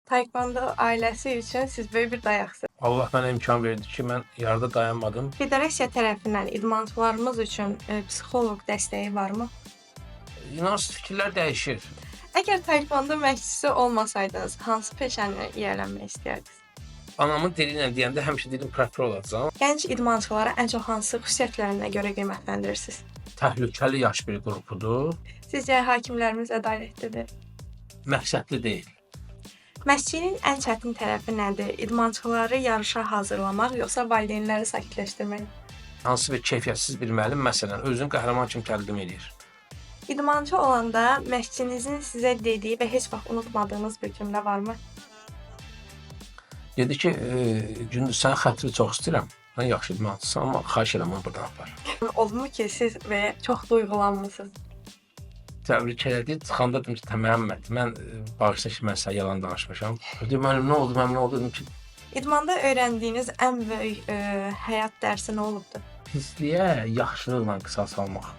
Taekwondo ailəsi üçün siz böyük bir dayaqsınız. Allah mənə imkan verdi ki, mən yarıda dayanmadım. Federasiya tərəfindən idmançılarımız üçün psixoloq dəstəyi varmı? İnanılmaz fikirlər dəyişir. Əgər taekwondo məşqçisi olmasaydınız, hansı peşəni yiyələnmək istəyərdiniz? Anamın dili ilə deyəndə həmişə dedim prokuror olacağam. Gənc idmançılara ən çox hansı xüsusiyyətlərinə görə qiymətləndirirsiniz? Təhlükəli yaş bir qrupudur. Sizcə hakimlərimiz ədalətlidir? Məqsədli deyil. Məşqçinin ən çətin tərəfi nədir? İdmançıları yarışa hazırlamaq, yoxsa valideynləri sakitləşdirmək? Hansı bir keyfiyyətsiz bir müəllim məsələn özünü qəhrəman kimi təqdim edir. İdmançı olanda məşqçinizin sizə dediyi və heç vaxt unutmadığınız bir cümlə varmı? Dedi ki, Gündüz sənin xətri çox istəyirəm. Mən yaxşı idmançısan, amma xahiş edirəm onu buradan apar. Oldumu ki, siz və çox duyğulanmısınız? Təbrik elədi. Çıxanda dedim ki, Məhəmməd, mən bağışla ki, mən sənə yalan danışmışam. Dedim, müəllim nə oldu, mənim nə oldu? Dedim ki, İdmanda öyrəndiyiniz ən böyük həyat dərsi nə olubdu? pisliyə yaxşılıqla qisas almaq.